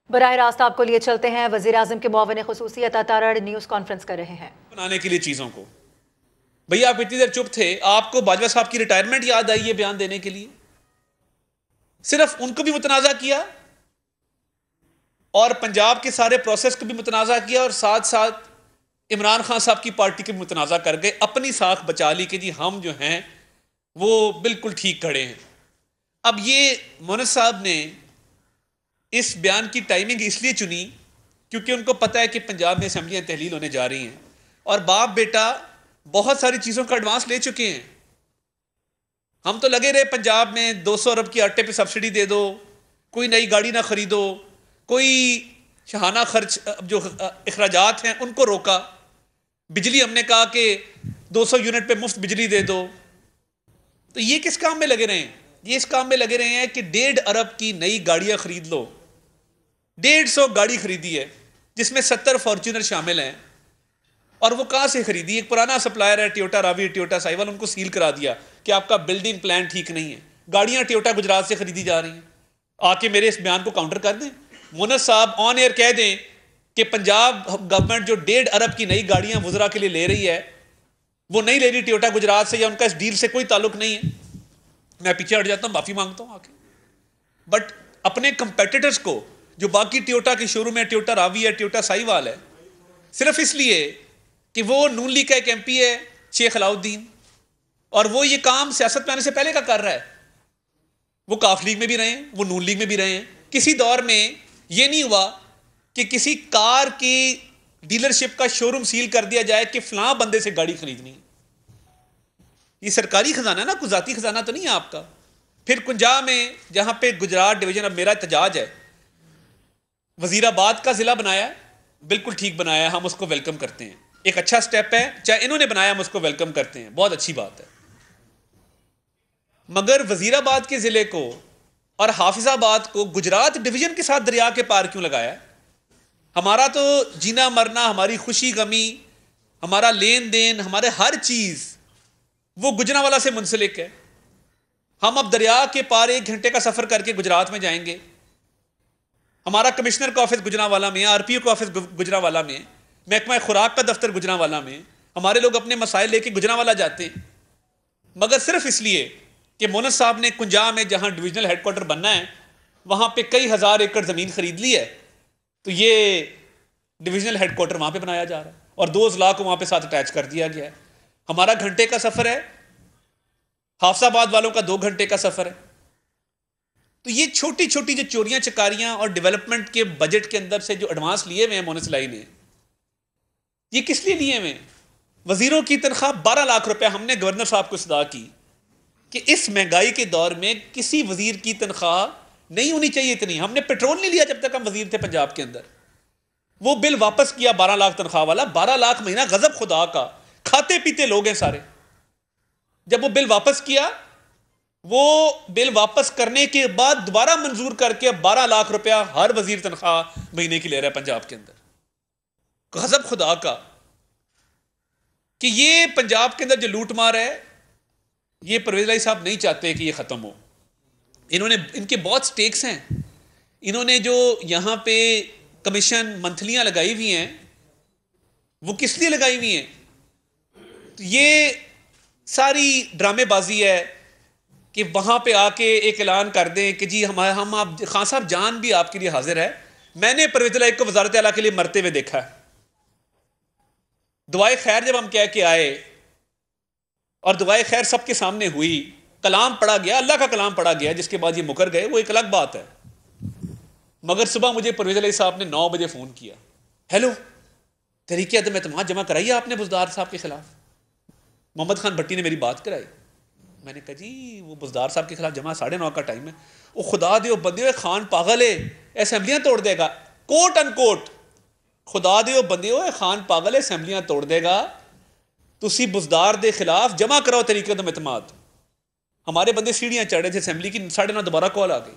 बराह रास्त आपको लिए चलते हैं। वज़ीर आज़म के मुआविन ख़ुसूसी अता तारड़ न्यूज़ कॉन्फ्रेंस कर रहे हैं बनाने के लिए चीज़ों को। भैया आप इतनी देर चुप थे, आपको बाजवा साहब की रिटायरमेंट याद आई है बयान देने के लिए? सिर्फ उनको भी मुतनाज़ा किया और पंजाब के सारे प्रोसेस को भी मुतनाज़ा किया और साथ साथ इमरान खान साहब की पार्टी को भी मुतनाज़ा कर गए, अपनी साख बचा ली कि जी हम जो हैं वो बिल्कुल ठीक खड़े हैं। अब ये मोहन साहब ने इस बयान की टाइमिंग इसलिए चुनी क्योंकि उनको पता है कि पंजाब में असम्बलियाँ तहलील होने जा रही हैं और बाप बेटा बहुत सारी चीज़ों का एडवांस ले चुके हैं। हम तो लगे रहे पंजाब में 200 अरब की आटे पे सब्सिडी दे दो, कोई नई गाड़ी ना खरीदो, कोई शहाना खर्च जो अखराजात हैं उनको रोका, बिजली हमने कहा कि 200 यूनिट पे मुफ्त बिजली दे दो। तो ये किस काम में लगे रहे हैं? ये इस काम में लगे रहे हैं कि 1.5 अरब की नई गाड़ियां खरीद लो। 150 गाड़ी खरीदी है जिसमें 70 फॉर्च्यूनर शामिल हैं। और वो कहां से खरीदी? एक पुराना सप्लायर है टोयोटा रावी, टोयोटा साइवल, उनको सील करा दिया कि आपका बिल्डिंग प्लान ठीक नहीं है। गाड़ियां टोयोटा गुजरात से खरीदी जा रही हैं। आके मेरे इस बयान को काउंटर कर दें, मुनस साहब ऑन एयर कह दें कि पंजाब गवर्नमेंट जो 1.5 अरब की नई गाड़ियां वुजरा के लिए ले रही है वो नहीं ले रही टोयोटा गुजरात से, या उनका इस डील से कोई ताल्लुक नहीं है। मैं पीछे हट जाता हूं, माफी मांगता हूं आके। बट अपने कंपेटिटर्स को जो बाकी टोयोटा के शोरूम है, टोयोटा रावी है, टोयोटा साइवाल है, सिर्फ इसलिए कि वो नून लीग का एक एमपी है शेख अलाउद्दीन और वो ये काम सियासत में आने से पहले का कर रहा है। वो काफ लीग में भी रहे हैं, वो नून लीग में भी रहे हैं। किसी दौर में ये नहीं हुआ कि किसी कार की डीलरशिप का शोरूम सील कर दिया जाए कि फलां बंदे से गाड़ी खरीदनी है। ये सरकारी खजाना है ना, कोई जाती खजाना तो नहीं है आपका। फिर कुंजा में जहां पे गुजरात डिवीजन, अब मेरा एहतजाज है, वजीराबाद का जिला बनाया, बिल्कुल ठीक बनाया, हम उसको वेलकम करते हैं। एक अच्छा स्टेप है, चाहे इन्होंने बनाया हम उसको वेलकम करते हैं, बहुत अच्छी बात है। मगर वजीराबाद के जिले को और हाफिजाबाद को गुजरात डिवीजन के साथ दरिया के पार क्यों लगाया? हमारा तो जीना मरना, हमारी खुशी गमी, हमारा लेन देन, हमारे हर चीज वो गुजरांवाला से मुंसलिक है। हम अब दरिया के पार 1 घंटे का सफर करके गुजरात में जाएंगे। हमारा कमिश्नर का ऑफिस गुजरांवाला में है, आरपीओ का ऑफिस गुजरांवाला में है, महकमा खुराक का दफ्तर गुजरांवाला में है। हमारे लोग अपने मसाइल लेके गुजरांवाला जाते हैं, मगर सिर्फ इसलिए कि मोहन साहब ने कुंजा में जहां डिविजनल हेडक्वार्टर बनना है वहां पे कई हजार एकड़ जमीन खरीद ली है, तो ये डिविजनल हेडक्वार्टर वहां पे बनाया जा रहा है और 2 अजला को वहां पे साथ अटैच कर दिया गया है। हमारा घंटे का सफर है, हाफिजाबाद वालों का 2 घंटे का सफर है। तो ये छोटी छोटी जो चोरियां चकारियां और डेवलपमेंट के बजट के अंदर से जो एडवांस लिए हुए हैं मोहन सलाई ने, ये किस लिए लिए हुए हैं? वजीरों की तनख्वाह 12 लाख रुपए हमने गवर्नर साहब को सदा की कि इस महंगाई के दौर में किसी वजीर की तनख्वाह नहीं होनी चाहिए इतनी। हमने पेट्रोल नहीं लिया जब तक हम वजीर थे पंजाब के अंदर। वो बिल वापस किया 12 लाख तनख्वाह वाला, 12 लाख महीना, गजब खुदा का, खाते पीते लोग हैं सारे। जब वो बिल वापस किया, वो बिल वापस करने के बाद दोबारा मंजूर करके 12 लाख रुपया हर वजीर तनख्वाह महीने की ले रहा है पंजाब के अंदर। गजब खुदा का कि ये पंजाब के अंदर जो लूट मार है, ये परवेज लाई साहब नहीं चाहते कि ये खत्म हो। इन्होंने, इनके बहुत स्टेक्स हैं। इन्होंने जो यहां पे कमीशन मंथलियां लगाई हुई हैं, वो किस लिए लगाई हुई हैं? तो ये सारी ड्रामेबाजी है कि वहां पे आके एक ऐलान कर दें कि जी हम आप खान साहब जान भी आपके लिए हाजिर है। मैंने परवेज लाई को वजारत आला के लिए मरते हुए देखा है। दुआए खैर जब हम कह के आए और दुआए खैर सबके सामने हुई, कलाम पढ़ा गया, अल्लाह का कलाम पढ़ा गया, जिसके बाद ये मुकर गए, वो एक अलग बात है। मगर सुबह मुझे परवेज अली साहब ने 9 बजे फोन किया, हेलो तरीके अदम एतमाद जमा कराइए आपने बुजदार साहब के खिलाफ। मोहम्मद खान भट्टी ने मेरी बात कराई। मैंने कहा जी वो बुजदार साहब के खिलाफ जमा 9:30 का टाइम है। वो खुदा दे बंदे, खान पागल है, असेंबलियां तोड़ देगा, कोट अनकोट। खुदा दे बंदे, खान पागल है, असेंबलियां तोड़ देगा। तुसी बुजदार दे खिलाफ जमा कराओ तरीके अदम एतमाद। हमारे बंदे सीढ़ियां चढ़ रहे थे असेंबली की, 9:30 दोबारा कॉल आ गई।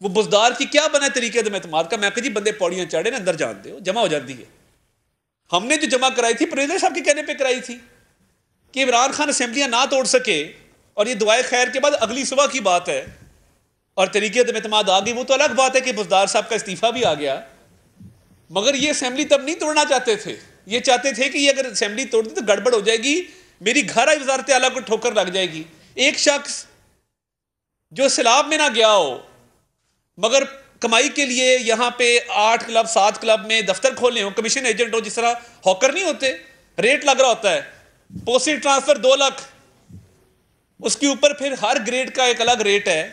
वो बुजदार की क्या बना तरीके अदम एतमाद का? मैं कहा जी बंदे पौड़ियां चढ़े ना, अंदर जान दो, जमा हो जाती है। हमने जो जमा कराई थी परवेज साहब के कहने पे कराई थी कि इमरान खान असेंबलियां ना तोड़ सके। और ये दुआए खैर के बाद अगली सुबह की बात है और तरीके एतमाद आ गई, वो तो अलग बात है कि बुज़दार साहब का इस्तीफा भी आ गया, मगर ये असेंबली तब नहीं तोड़ना चाहते थे। ये चाहते थे कि ये अगर असेंबली तोड़ दी तो गड़बड़ हो जाएगी, मेरी घर आई वजारत आला को ठोकर लग जाएगी। एक शख्स जो सैलाब में ना गया हो मगर कमाई के लिए यहां पे 8 क्लब 7 क्लब में दफ्तर खोलने हो, कमीशन एजेंट हो, जिस तरह हॉकर नहीं होते, रेट लग रहा होता है, पोस्टल ट्रांसफर 2 लाख, उसके ऊपर फिर हर ग्रेड का एक अलग रेट है।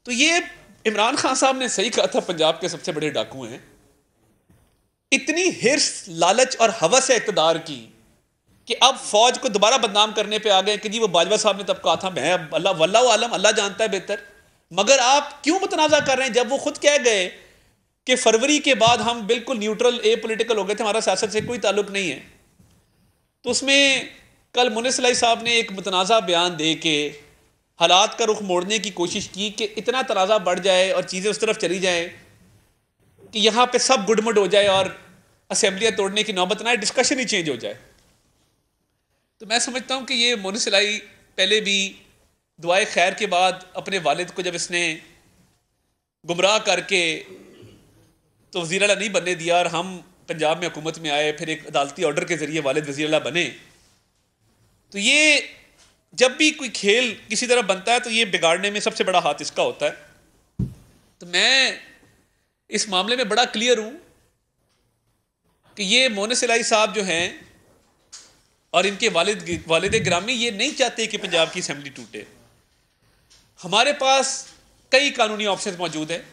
तो ये इमरान खान साहब ने सही कहा था, पंजाब के सबसे बड़े डाकू हैं। इतनी हिर्स, लालच और हवस है इक़्तिदार की कि अब फौज को दोबारा बदनाम करने पे आ गए कि जी वो बाजवा साहब ने तब कहा था, मैं अल्लाह वल्लाहु आलम, अल्लाह जानता है बेहतर। मगर आप क्यों मुतनाज़ा कर रहे हैं जब वो खुद कह गए कि फरवरी के बाद हम बिल्कुल न्यूट्रल ए पॉलिटिकल हो गए थे, हमारा सियासत से कोई ताल्लुक नहीं है। तो उसमें कल मुनिस इलाही साहब ने एक मुतनाज़ा बयान दे के हालात का रुख मोड़ने की कोशिश की कि इतना तनाज़ा बढ़ जाए और चीज़ें उस तरफ चली जाएं कि यहाँ पे सब गुडमुड हो जाए और असेंबलियाँ तोड़ने की नौबत ना आए, डिस्कशन ही चेंज हो जाए। तो मैं समझता हूँ कि ये मुनिस इलाही पहले भी दुआए खैर के बाद अपने वालिद को जब इसने गुमराह करके तो वज़ीर आला नहीं बनने दिया और हम पंजाब में हुकूमत में आए, फिर एक अदालती ऑर्डर के ज़रिए वालिद वज़ीर आला बने, तो ये जब भी कोई खेल किसी तरह बनता है तो ये बिगाड़ने में सबसे बड़ा हाथ इसका होता है। तो मैं इस मामले में बड़ा क्लियर हूँ कि ये मुनिस इलाही साहब जो हैं और इनके वालिद गिरामी ये नहीं चाहते कि पंजाब की असेंबली टूटे। हमारे पास कई कानूनी ऑप्शन मौजूद हैं,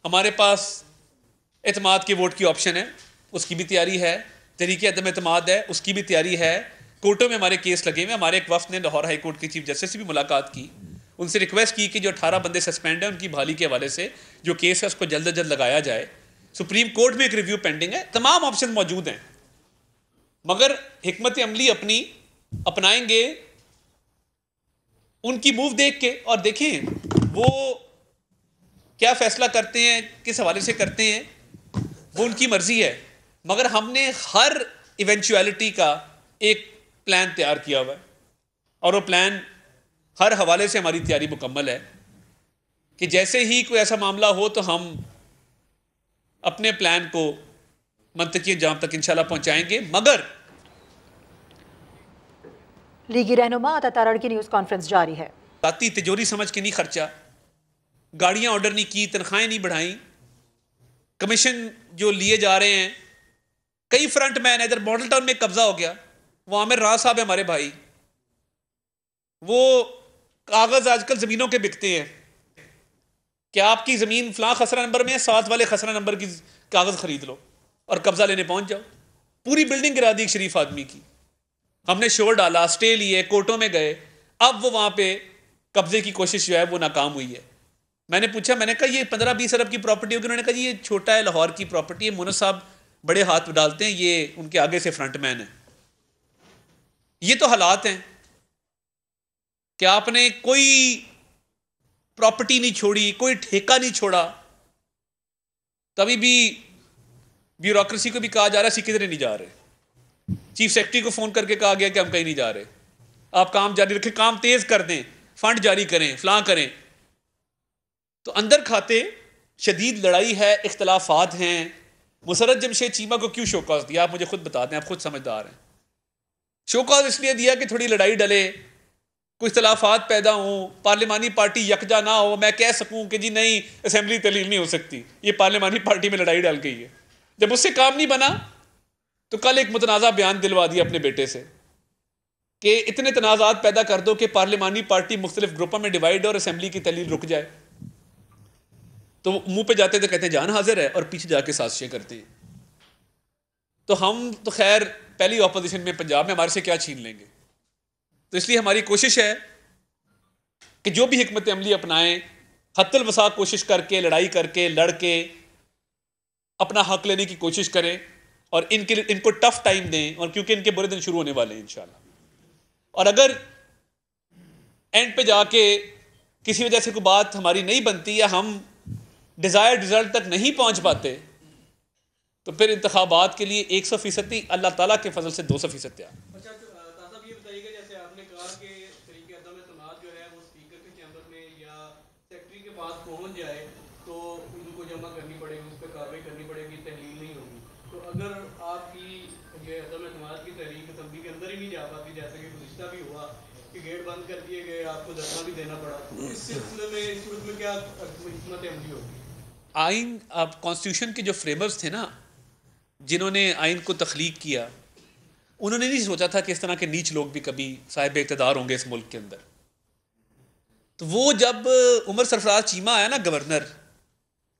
हमारे पास एतमाद के वोट की ऑप्शन है, उसकी भी तैयारी है, तरीके अदम एतमाद है, उसकी भी तैयारी है, कोर्टों में हमारे केस लगे हुए। हमारे एक वफ्द ने लाहौर हाई कोर्ट के चीफ जस्टिस से भी मुलाकात की, उनसे रिक्वेस्ट की कि जो 18 बंदे सस्पेंड हैं उनकी बहाली के हवाले से जो केस है उसको जल्द अज जल्द लगाया जाए। सुप्रीम कोर्ट में एक रिव्यू पेंडिंग है, तमाम ऑप्शन मौजूद हैं, मगर हिकमत अमली अपनी अपनाएंगे उनकी मूव देख के, और देखें वो क्या फैसला करते हैं, किस हवाले से करते हैं, वो उनकी मर्जी है। मगर हमने हर इवेंचुअलिटी का एक प्लान तैयार किया हुआ है और वो प्लान हर हवाले से हमारी तैयारी मुकम्मल है कि जैसे ही कोई ऐसा मामला हो तो हम अपने प्लान को मंतकी अंजाम तक इंशाल्लाह पहुंचाएंगे। मगर लीगी रहनुमा अता तारड़ की न्यूज़ कॉन्फ्रेंस जारी है। जाती तिजोरी समझ के नहीं खर्चा, गाड़ियां ऑर्डर नहीं की, तनख्वाहें नहीं बढ़ाई, कमीशन जो लिए जा रहे हैं, कई फ्रंट मैन, इधर मॉडल टाउन में कब्जा हो गया, वो आमिर राज साहब है हमारे भाई, वो कागज आजकल जमीनों के बिकते हैं, क्या आपकी जमीन फलां खसरा नंबर में है, 7 वाले खसरा नंबर की कागज खरीद लो और कब्जा लेने पहुंच जाओ। पूरी बिल्डिंग गिरा दी एक शरीफ आदमी की, हमने शोर डाला, स्टे लिए, कोर्टों में गए, अब वो वहां पे कब्जे की कोशिश जो है वो नाकाम हुई है। मैंने पूछा, मैंने कहा ये 15-20 अरब की प्रॉपर्टी होगी, उन्होंने कहा जी ये छोटा है, लाहौर की प्रॉपर्टी है, मुनिस साहब बड़े हाथ डालते हैं, ये उनके आगे से फ्रंटमैन है। ये तो हालात हैं कि आपने कोई प्रॉपर्टी नहीं छोड़ी, कोई ठेका नहीं छोड़ा, तभी भी ब्यूरोक्रेसी को भी कहा जा रहा है किधर नहीं जा रहे, चीफ सेक्रेटरी को फोन करके कहा गया कि हम कहीं नहीं जा रहे, आप काम जारी रखें, काम तेज कर दें, फंड जारी करें, फलां करें। तो अंदर खाते शदीद लड़ाई है, इख्तलाफात हैं। मुसर्रत जमशेद चीमा को क्यों शोकॉज दिया, आप मुझे खुद बता दें, आप खुद समझदार हैं। शोकॉज इसलिए दिया कि थोड़ी लड़ाई डले, कुछ इख्तलाफात पैदा हों, पार्लिमानी पार्टी यकजा ना हो, मैं कह सकूं कि जी नहीं असेंबली तलील नहीं हो सकती, ये पार्लिमानी पार्टी में लड़ाई डाल गई है। जब उससे काम नहीं बना तो कल एक मुतनाज़ा बयान दिलवा दिया अपने बेटे से कि इतने तनाज़ात पैदा कर दो कि पार्लिमानी पार्टी मुख्तलिफ ग्रुपों में डिवाइड और असेंबली की तलील रुक जाए। तो मुंह पे जाते थे कहते हैं जान हाजिर है, और पीछे जाके साजिशें करते हैं। तो हम तो खैर पहली ऑपोजिशन में पंजाब में, हमारे से क्या छीन लेंगे। तो इसलिए हमारी कोशिश है कि जो भी हिकमत अमली अपनाएं, हत्तल वसा कोशिश करके, लड़ाई करके, लड़के अपना हक लेने की कोशिश करें और इनको टफ टाइम दें, और क्योंकि इनके बुरे दिन शुरू होने वाले हैं इंशाल्लाह। और अगर एंड पे जाके किसी वजह से कोई बात हमारी नहीं बनती या हम डिजायर्ड रिजल्ट तक नहीं पहुंच पाते, तो फिर इंतखाबात के लिए 100% नहीं, अल्लाह ताला के फजल से 200% तैयार। अच्छा ताज़ा ये बताइएगा, जैसे आपने कहा कि तरीके अदम एतमाद जो है वो स्पीकर के चैम्बर में या सेक्रेटरी के उस पर कार्रवाई करनी पड़ेगी, तहलील नहीं होगी। तो अगर आपकी ये अदम एतमाद की तहरीक असम्बली के अंदर ही नहीं जा पाती, जैसे कि गुज़िश्ता भी हुआ कि गेट बंद कर दिए गए, आपको धरना भी देना पड़ा, तो इस सिलसिले में इस सूरत में क्या हिकमत अमली होगी? आइन, अब कॉन्स्टिट्यूशन के जो फ्रेमर्स थे ना, जिन्होंने आइन को तख्लीक किया, उन्होंने नहीं सोचा था कि इस तरह के नीच लोग भी कभी साहिब इक़्तिदार होंगे इस मुल्क के अंदर। तो वो जब उमर सरफराज चीमा आया ना गवर्नर,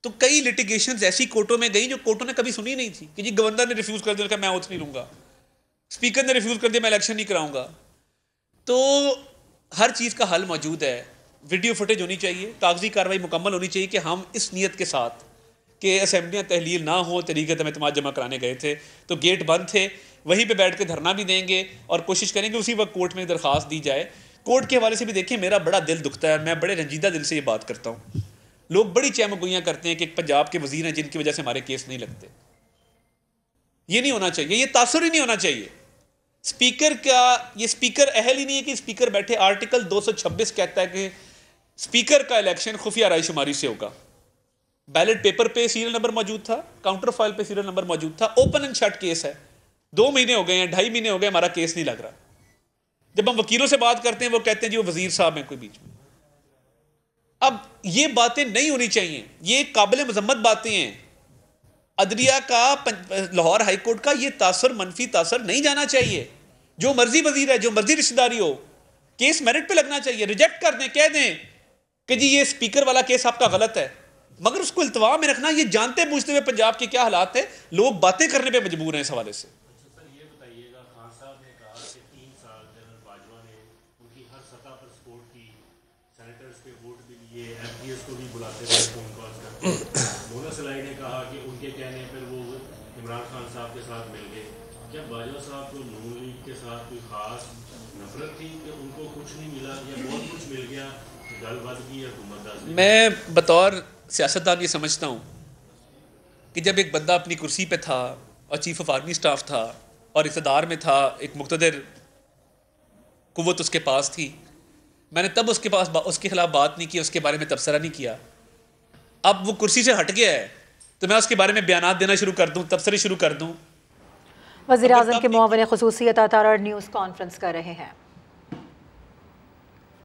तो कई लिटिगेशंस ऐसी कोर्टों में गई जो कोर्टों ने कभी सुनी नहीं थी कि जी गवर्नर ने रिफ्यूज़ कर दिया, मैं ओथ नहीं लूँगा, स्पीकर ने रिफ्यूज़ कर दिया, मैं इलेक्शन नहीं कराऊंगा। तो हर चीज़ का हल मौजूद है, वीडियो फुटेज होनी चाहिए, कागजी कार्रवाई मुकम्मल होनी चाहिए कि हम इस नीयत के साथ कि असम्बलियाँ तहलील ना हो, तरीक़े एतमाद जमा कराने गए थे तो गेट बंद थे, वहीं पे बैठ के धरना भी देंगे और कोशिश करेंगे उसी वक्त कोर्ट में दरख्वास्त दी जाए। कोर्ट के हवाले से भी देखिए, मेरा बड़ा दिल दुखता है, मैं बड़े रंजीदा दिल से ये बात करता हूँ। लोग बड़ी चहमगोइयाँ करते हैं कि पंजाब के वजीर हैं जिनकी वजह से हमारे केस नहीं लगते। ये नहीं होना चाहिए, ये तासुर ही नहीं होना चाहिए। स्पीकर का ये स्पीकर अहल ही नहीं है कि स्पीकर बैठे। आर्टिकल 226 कहता है कि स्पीकर का इलेक्शन खुफिया रायशुमारी से होगा। बैलेट पेपर पे सीरियल नंबर मौजूद था, काउंटर फाइल पे सीरियल नंबर मौजूद था। ओपन एंड शट केस है, 2 महीने हो गए हैं, 2.5 महीने हो गए, हमारा केस नहीं लग रहा। जब हम वकीलों से बात करते हैं वो कहते हैं जी वो वजीर साहब हैं कोई बीच में। अब ये बातें नहीं होनी चाहिए, ये काबिल मजम्मत बातें हैं। अदलिया का, लाहौर हाई कोर्ट का ये तासर, मनफी तासर नहीं जाना चाहिए। जो मर्जी वजीर है, जो मर्जी रिश्तेदारी हो, केस मेरिट पे लगना चाहिए। रिजेक्ट कर दें, कह दें कि जी ये स्पीकर वाला केस आपका गलत है, मगर उसको इल्तवा में रखना। ये जानते बूझते हुए पंजाब के क्या हालात है, लोग बातें करने पे मजबूर हैं इस हवाले से। सर ये बताइएगा, खान साहब ने कहा कि 3 साल जनरल बाजवा ने उनकी हर सतह पर सपोर्ट की, सेनेटर्स के वोट भी लिए, एमपीएस को भी बुलाते रहे, फोन कॉल करते। मोना सलाई ने कहा कि उनके कहने पर वो इमरान खान साहब के साथ मिल गए। क्या बाजवा साहब को नून लीग के साथ कोई खास नफरत थी कि उनको कुछ नहीं मिला या बहुत कुछ मिल गया, गलबात की या हुकूमत? मैं बतौर सियासतदान ये समझता हूँ कि जब एक बंदा अपनी कुर्सी पे था और चीफ ऑफ आर्मी स्टाफ था और इक़्तिदार में था, एक मुक़्तदिर कुव्वत उसके पास थी, मैंने तब उसके खिलाफ बात नहीं की, उसके बारे में तबसरा नहीं किया। अब वो कुर्सी से हट गया है तो मैं उसके बारे में बयानात देना शुरू कर दूँ, तबसरे शुरू कर दूँ। वज़ीर आज़म के मुआविन ख़ुसूसी अता तारड़ न्यूज़ कॉन्फ्रेंस कर रहे हैं।